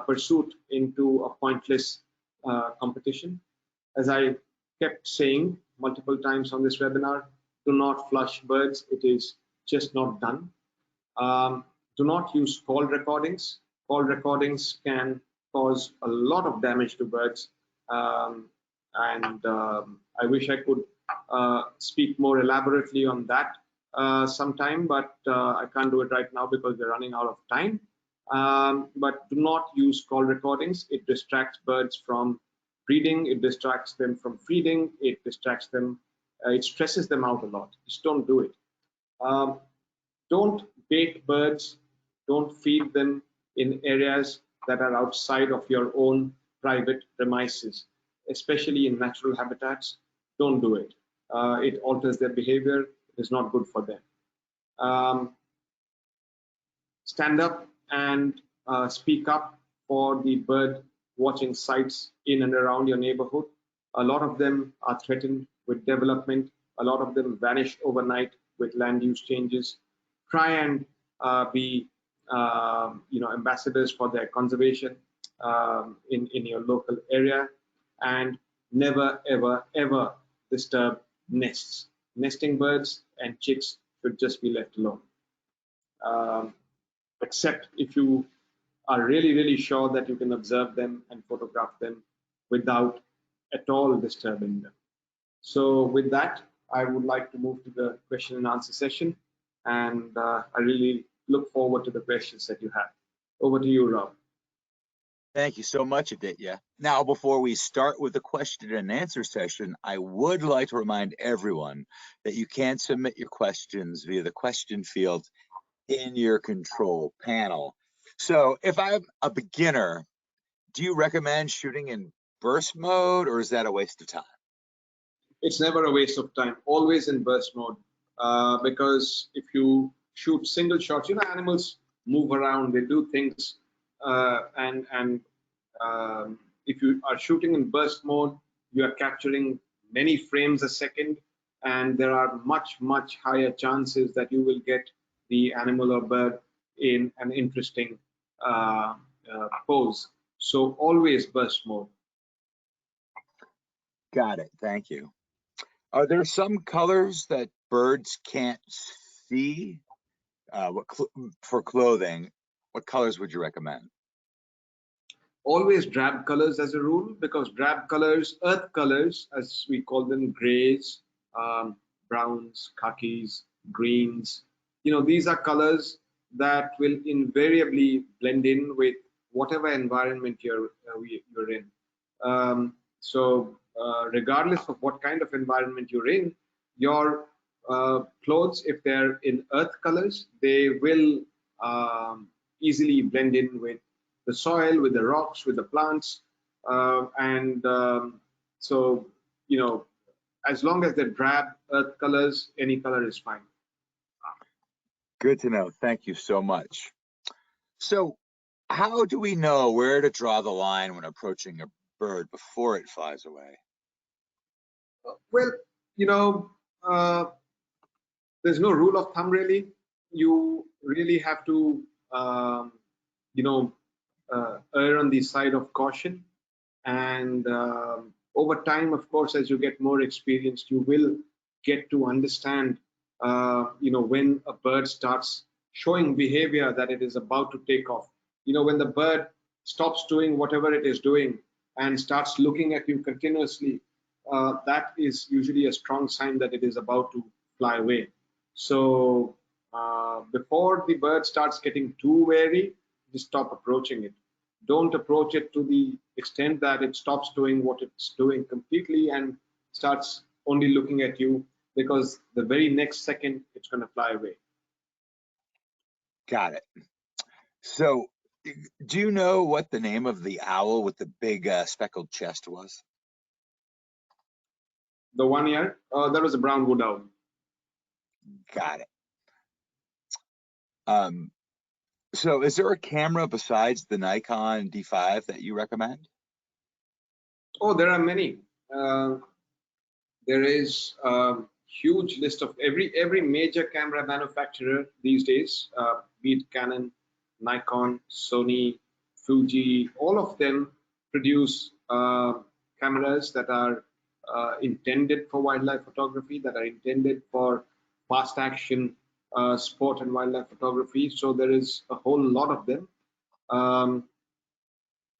pursuit into a pointless competition. As I kept saying multiple times on this webinar, do not flush birds. It is just not done. Do not use call recordings. Call recordings can cause a lot of damage to birds, and I wish I could speak more elaborately on that sometime, but I can't do it right now because we're running out of time. But do not use call recordings. It distracts birds from breeding, it distracts them from feeding, it distracts them, it stresses them out a lot. Just don't do it. Don't bait birds, don't feed them in areas that are outside of your own private premises, especially in natural habitats. Don't do it. It alters their behavior. It is not good for them. Stand up and speak up for the bird watching sites in and around your neighborhood. A lot of them are threatened with development. A lot of them vanish overnight with land use changes. Try and be ambassadors for their conservation in your local area, and never ever ever disturb nests. Nesting birds and chicks should just be left alone, except if you are really sure that you can observe them and photograph them without at all disturbing them. So with that, I would like to move to the question and answer session, and I really look forward to the questions that you have. Over to you, Rob. Thank you so much, Aditya. Now, before we start with the question and answer session, I would like to remind everyone that you can submit your questions via the question field in your control panel. So if I'm a beginner, do you recommend shooting in burst mode, or is that a waste of time? It's never a waste of time, always in burst mode, because if you shoot single shots, animals move around, they do things, and if you are shooting in burst mode, you are capturing many frames a second, and there are much higher chances that you will get the animal or bird in an interesting pose. So always burst mode. Got it. Thank you. Are there some colors that birds can't see? For clothing, what colors would you recommend? Always drab colors as a rule, because drab colors, earth colors, as we call them, grays, browns, khakis, greens, these are colors that will invariably blend in with whatever environment you're in. So regardless of what kind of environment you're in, your clothes, if they're in earth colors, they will easily blend in with the soil, with the rocks, with the plants, so as long as they're drab earth colors, any color is fine. Good to know. Thank you so much. So how do we know where to draw the line when approaching a bird before it flies away? Well, there's no rule of thumb really. You really have to err on the side of caution, and over time, of course, as you get more experienced, you will get to understand when a bird starts showing behavior that it is about to take off. When the bird stops doing whatever it is doing and starts looking at you continuously, that is usually a strong sign that it is about to fly away. So before the bird starts getting too wary, just stop approaching it. Don't approach it to the extent that it stops doing what it's doing completely and starts only looking at you, because the very next second it's going to fly away. Got it. So, do you know what the name of the owl with the big speckled chest was? The one year, that was a brown wood owl. Got it. So is there a camera besides the Nikon D5 that you recommend? Oh, there are many. There is a huge list of every major camera manufacturer these days, be it Canon, Nikon, Sony, Fuji. All of them produce cameras that are intended for wildlife photography, that are intended for fast action sport and wildlife photography. So there is a whole lot of them.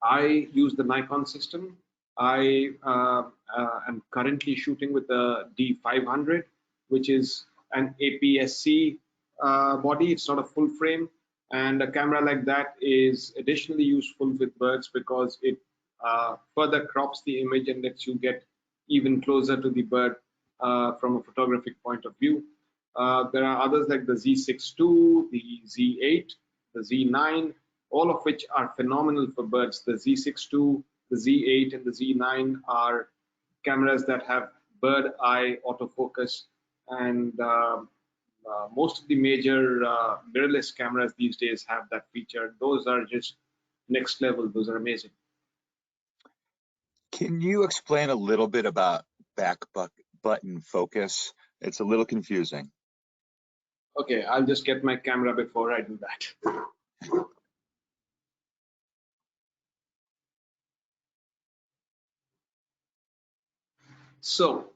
I use the Nikon system. I am currently shooting with the D500, which is an APS-C body. It's not a full frame, and a camera like that is additionally useful with birds because it further crops the image and lets you get even closer to the bird from a photographic point of view. There are others like the Z6 II, the Z8, the Z9, all of which are phenomenal for birds. The Z6 II, the Z8, and the Z9 are cameras that have bird eye autofocus, and most of the major mirrorless cameras these days have that feature. Those are just next level. Those are amazing. Can you explain a little bit about back button focus? It's a little confusing. Okay, I'll just get my camera before I do that. So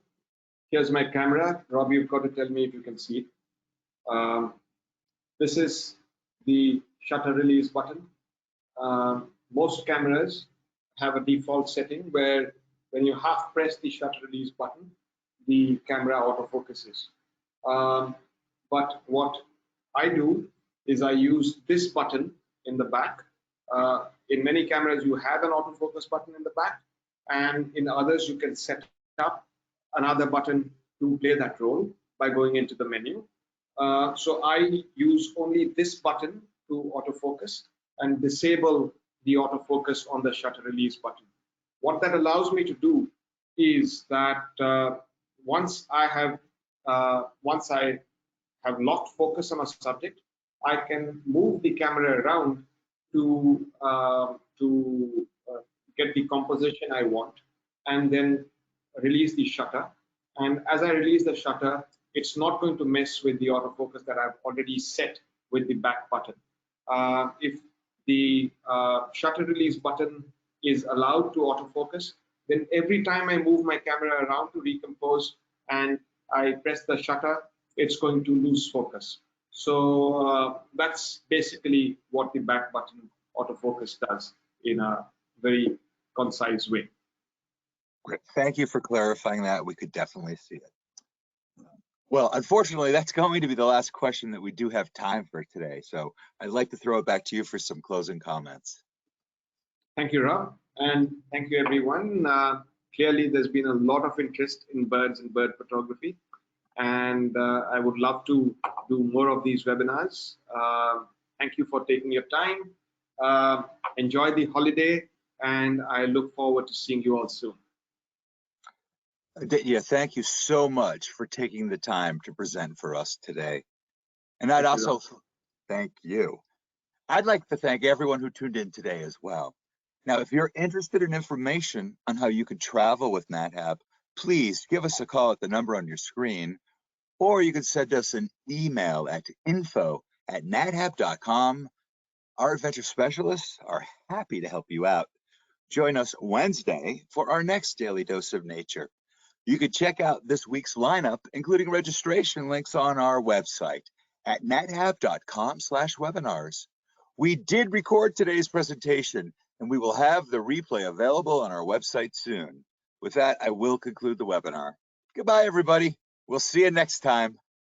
here's my camera. Rob, you've got to tell me if you can see it. This is the shutter release button. Most cameras have a default setting where when you half press the shutter release button, the camera autofocuses. But what I do is I use this button in the back. In many cameras, you have an autofocus button in the back, and in others, you can set up another button to play that role by going into the menu. So I use only this button to autofocus and disable the autofocus on the shutter release button. What that allows me to do is that once I have locked focus on a subject, I can move the camera around to get the composition I want, and then release the shutter. And as I release the shutter, it's not going to mess with the autofocus that I've already set with the back button. If the shutter release button is allowed to autofocus, then every time I move my camera around to recompose and I press the shutter, it's going to lose focus. So that's basically what the back button autofocus does in a very concise way. Great. Thank you for clarifying that. We could definitely see it. Well, unfortunately, that's going to be the last question that we do have time for today. So I'd like to throw it back to you for some closing comments. Thank you, Rob, and thank you, everyone. Clearly, there's been a lot of interest in birds and bird photography, and I would love to do more of these webinars. Thank you for taking your time. Enjoy the holiday, and I look forward to seeing you all soon. Aditya, thank you so much for taking the time to present for us today. And I'd also thank you. I'd like to thank everyone who tuned in today as well. Now, if you're interested in information on how you can travel with NatHab, please give us a call at the number on your screen, or you can send us an email at info@nathab.com. Our adventure specialists are happy to help you out. Join us Wednesday for our next Daily Dose of Nature. You can check out this week's lineup, including registration links, on our website at nathab.com/webinars. We did record today's presentation, and we will have the replay available on our website soon. With that, I will conclude the webinar. Goodbye, everybody. We'll see you next time.